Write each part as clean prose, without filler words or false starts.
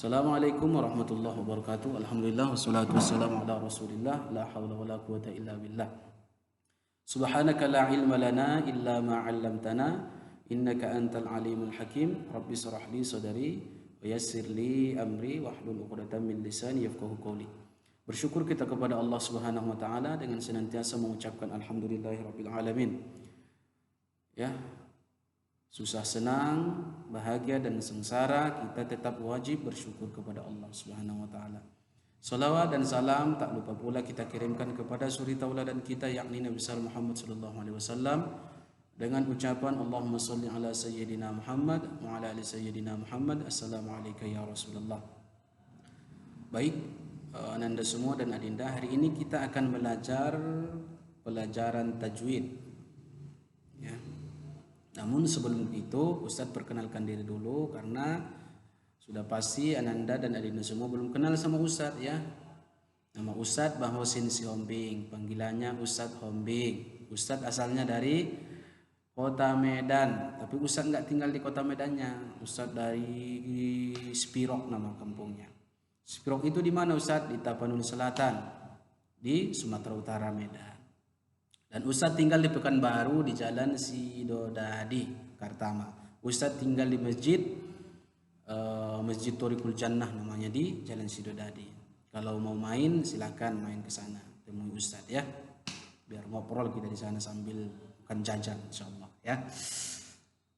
Assalamualaikum warahmatullahi wabarakatuh. Alhamdulillah wassalatu wassalamu ala Rasulillah la haula wala quwata illa billah. Subhanaka la ilma lana illa ma 'allamtana innaka antal alimul hakim. Rabbi shrah li sadri wa yassir li amri wahlul 'uqdatam min lisani yafqahu qawli. Bersyukur kita kepada Allah Subhanahu wa taala dengan senantiasa mengucapkan alhamdulillahirabbil alamin. Ya, susah senang, bahagia dan sengsara, kita tetap wajib bersyukur kepada Allah Subhanahu wa taala. Salawat dan salam tak lupa pula kita kirimkan kepada suri tauladan kita yakni Nabi besar Muhammad sallallahu alaihi wasallam dengan ucapan Allahumma shalli ala sayyidina Muhammad wa ala ali sayyidina Muhammad. Assalamualaikum ya Rasulullah. Baik, Ananda semua dan Adinda, hari ini kita akan belajar pelajaran tajwid. Ya. Namun sebelum itu Ustadz perkenalkan diri dulu karena sudah pasti Ananda dan Adinda semua belum kenal sama Ustadz ya. Nama Ustadz Bahosin Sihombing, panggilannya Ustadz Hombing. Ustadz asalnya dari Kota Medan, tapi Ustadz nggak tinggal di Kota Medannya. Ustadz dari Spirok nama kampungnya. Spirok itu di mana Ustadz? Di Tapanuli Selatan, di Sumatera Utara, Medan. Dan Ustadz tinggal di Pekanbaru di Jalan Sidodadi, Kartama. Ustadz tinggal di Masjid Thoriqul Jannah namanya di Jalan Sidodadi. Kalau mau main silakan main ke sana, temui Ustadz ya. Biar ngobrol kita di sana sambil makan jajan insyaallah ya.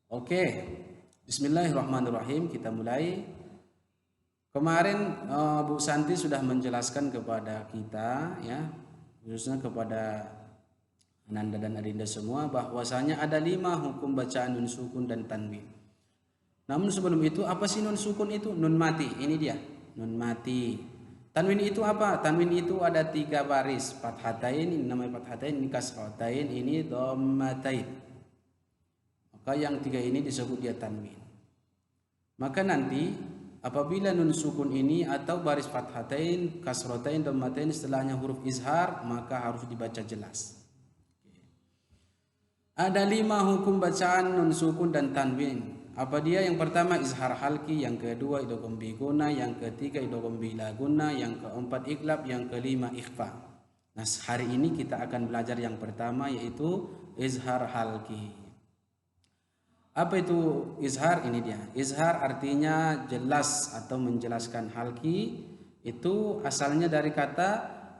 Oke. Bismillahirrahmanirrahim, kita mulai. Kemarin Bu Santi sudah menjelaskan kepada kita ya, khususnya kepada Ananda dan Adinda semua bahwasanya ada 5 hukum bacaan nun sukun dan tanwin. Namun sebelum itu, apa sih nun sukun itu? Nun mati, ini dia, nun mati. Tanwin itu apa? Tanwin itu ada 3 baris, fathatain, ini namanya fathatain, ini kasratain, ini dhammatain. Maka yang 3 ini disebut dia tanwin. Maka nanti apabila nun sukun ini atau baris fathatain, kasratain, dhammatain setelahnya huruf izhar, maka harus dibaca jelas. Ada 5 hukum bacaan nun sukun dan tanwin. Apa dia? Yang pertama izhar halki, yang kedua idgham bi gunna, yang ketiga idgham bila gunna, yang keempat iqlab, yang kelima ikhfa. Nah, hari ini kita akan belajar yang pertama yaitu izhar halki. Apa itu izhar? Ini dia. Izhar artinya jelas atau menjelaskan. Halki itu asalnya dari kata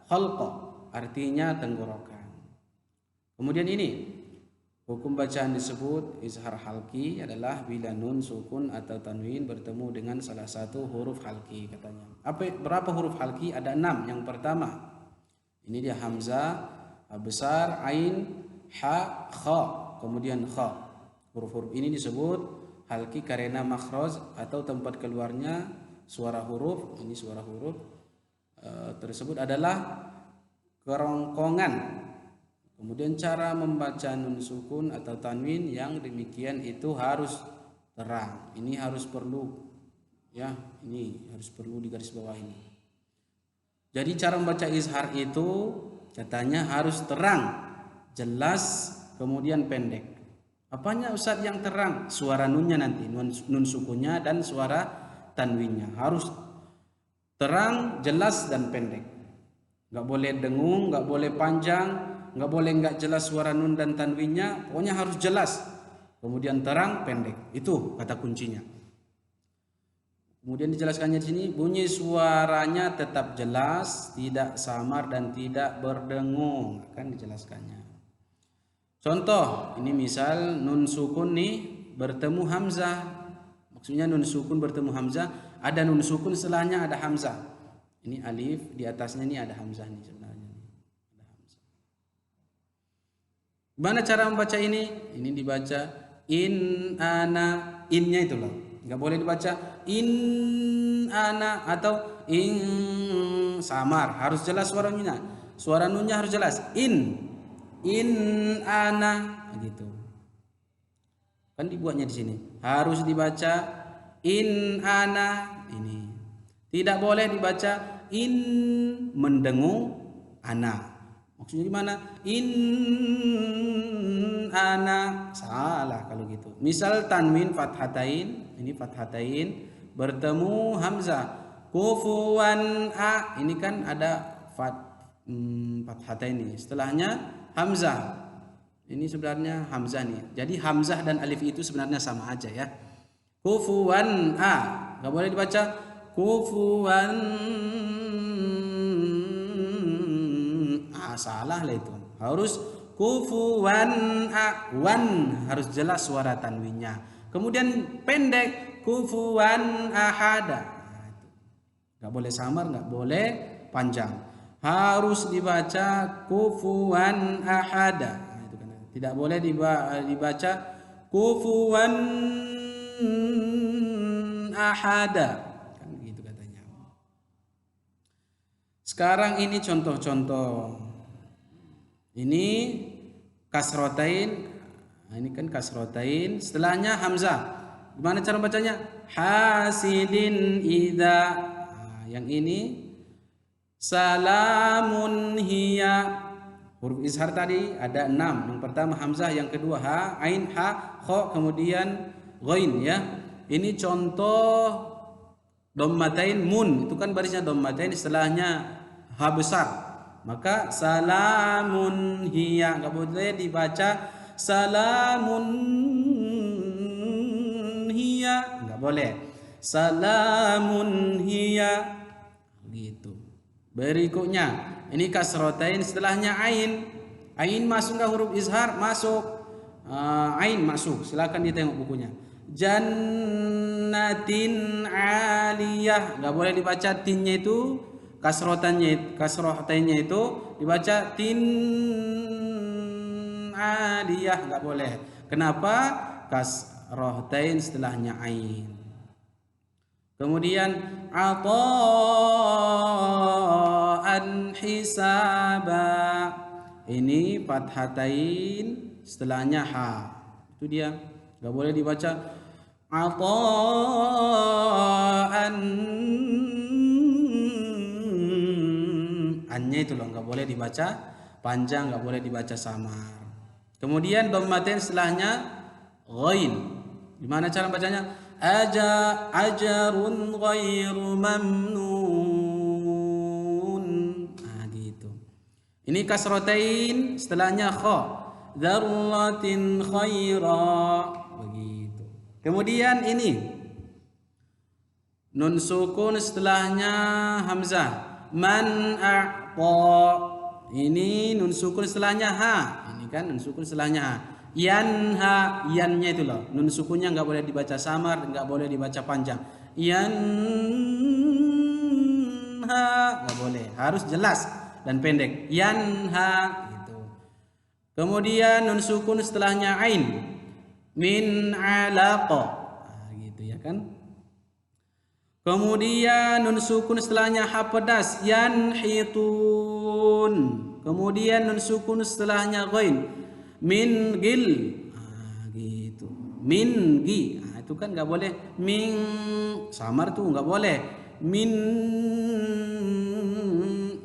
khalqa, artinya tenggorokan. Kemudian ini hukum bacaan disebut izhar halki adalah bila nun sukun atau tanwin bertemu dengan salah satu huruf halki katanya. Berapa huruf halki? Ada 6. Yang pertama, ini dia hamzah, ha besar, ain, ha, kha, kemudian kha. Huruf-huruf ini disebut halki karena makhraj atau tempat keluarnya suara huruf. Ini suara huruf tersebut adalah kerongkongan. Kemudian cara membaca nun sukun atau tanwin yang demikian itu harus terang. Ini harus perlu ya, ini harus perlu digarisbawahi. Jadi cara membaca izhar itu katanya harus terang, jelas, kemudian pendek. Apanya Ustaz yang terang? Suara nunnya nanti, nun sukunnya dan suara tanwinnya harus terang, jelas dan pendek. Enggak boleh dengung, enggak boleh panjang, nggak boleh nggak jelas suara nun dan tanwinnya, pokoknya harus jelas, kemudian terang, pendek. Itu kata kuncinya. Kemudian dijelaskannya di sini, bunyi suaranya tetap jelas, tidak samar dan tidak berdengung, akan dijelaskannya. Contoh, ini misal nun sukun nih bertemu hamzah. Maksudnya nun sukun bertemu hamzah, ada nun sukun setelahnya ada hamzah. Ini alif, di atasnya ini ada hamzah nih sebenarnya. Gimana cara membaca ini? Ini dibaca in ana, innya itu loh. Enggak boleh dibaca in ana atau in samar. Harus jelas suara nunnya. Suara nunnya harus jelas. In ana gitu. Kan dibuatnya di sini. Harus dibaca in ana ini. Tidak boleh dibaca in mendengung ana. Maksudnya gimana? In ana, salah kalau gitu. Misal tanwin fathatain, ini fathatain, bertemu hamzah. Kufuwan a, ini kan ada fathah ini. Setelahnya hamzah. Ini sebenarnya hamzah nih. Jadi hamzah dan alif itu sebenarnya sama aja ya. Kufuwan a, nggak boleh dibaca kufuwan a, salah lah itu. Harus kufuwan a, wan harus jelas suara tanwinnya. Kemudian pendek kufuwan ahada. Nggak boleh samar, nggak boleh panjang. Harus dibaca kufuwan ahada. Tidak boleh dibaca kufuwan ahada, kan gitu katanya. Sekarang ini contoh-contoh. Ini kasrotain. Nah, ini kan kasrotain. Setelahnya hamzah. Gimana cara bacanya? Hasidin idza. Nah, yang ini salamun hiya. Huruf izhar tadi ada 6. Yang pertama hamzah, yang kedua ha, ain, ha, kha, kemudian ghain ya. Ini contoh dhammatain mun, itu kan barisnya dhammatain, setelahnya ha besar. Maka salamun hiya, enggak boleh dibaca salamun hiya, enggak boleh. Salamun hiya gitu. Berikutnya ini kasrotain, setelahnya ain. Ain masuk nggak huruf izhar? Masuk. Ain masuk. Silakan ditengok bukunya. Jannatin aliyah, nggak boleh dibaca tinnya itu, kasrotainnya itu dibaca tin aliyah, nggak boleh. Kenapa? Kasrotain setelahnya ain. Kemudian ata'an hisaba, ini fathatain setelahnya ha, itu dia, nggak boleh dibaca ata'an, annya itu loh nggak boleh dibaca panjang, nggak boleh dibaca samar. Kemudian dhammatain setelahnya ghain, gimana cara bacanya? Ajarun ghairu mamnun. Nah gitu. Ini kasrotain setelahnya kha. Dzarratin khaira. Begitu. Kemudian ini nun sukun setelahnya hamzah. Man a'ta. Ini nun sukun setelahnya ha. Ini kan nun sukun setelahnya ha. Yanha, yannya itu loh, nun sukunnya nggak boleh dibaca samar, nggak boleh dibaca panjang. Yanha nggak boleh, harus jelas dan pendek. Yanha gitu. Kemudian nun sukun setelahnya ain, min alaqa, nah, gitu ya kan. Kemudian nun sukun setelahnya ha pedas, yanhitun. Kemudian nun sukun setelahnya ghain, min gil, nah, gitu. Min gi, nah, itu kan nggak boleh min samar tuh nggak boleh, min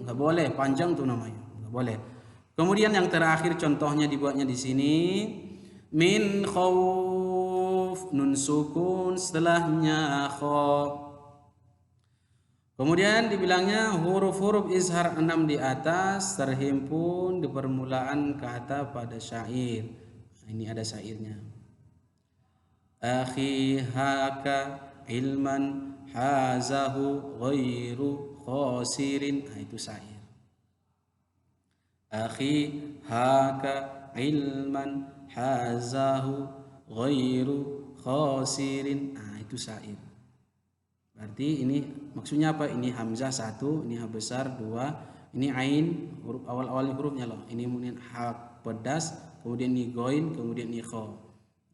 nggak boleh panjang tuh namanya, nggak boleh. Kemudian yang terakhir contohnya dibuatnya di sini, min khauf, nun sukun setelahnya kha. Kemudian dibilangnya huruf-huruf izhar 6 di atas terhimpun di permulaan kata pada syair. Nah, ini ada syairnya. Akhi haka ilman hazahu ghairu khasirin. Nah, itu syair. Akhi haka ilman hazahu ghairu khasirin. Nah, itu syair. Berarti ini maksudnya apa? Ini hamzah 1, ini ha besar 2, ini ain, huruf awal-awal hurufnya loh. Ini kemudian ha pedas, kemudian ini ghain, kemudian ini kha.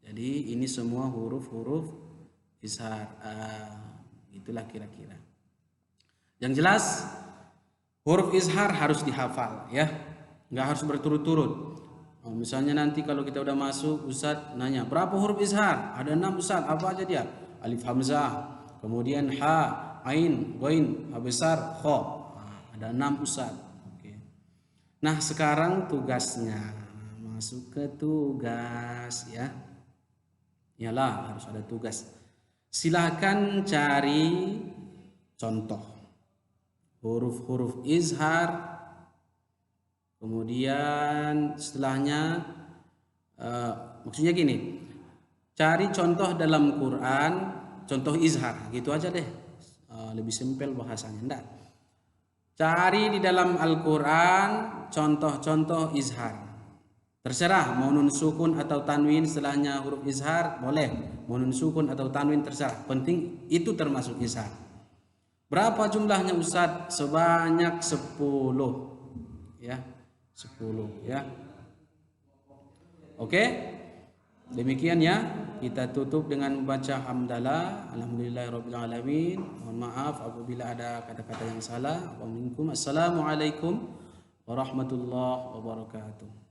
Jadi ini semua huruf-huruf izhar. Itulah kira-kira. Yang jelas huruf izhar harus dihafal ya. Nggak harus berturut-turut. Misalnya nanti kalau kita udah masuk, Ustadz nanya, berapa huruf izhar? Ada 6 Ustadz, apa aja dia? Alif hamzah, kemudian ha, ain, ghain, ha besar, kha. Ada 6 Ustaz. Oke. Nah, sekarang tugasnya. Masuk ke tugas ya. Iyalah harus ada tugas. Silakan cari contoh huruf-huruf izhar, kemudian setelahnya maksudnya gini, cari contoh dalam Quran, contoh izhar, gitu aja deh, lebih simpel bahasanya. Enggak, cari di dalam Al-Quran contoh-contoh izhar. Terserah mau nun sukun atau tanwin setelahnya huruf izhar, boleh. Mau nun sukun atau tanwin terserah. Penting itu termasuk izhar. Berapa jumlahnya Ustadz? Sebanyak 10. Ya, 10 ya. Oke. Demikian ya. Kita tutup dengan membaca hamdalah. Alhamdulillahirabbil alamin. Mohon maaf apabila ada kata-kata yang salah. Assalamualaikum warahmatullahi wabarakatuh.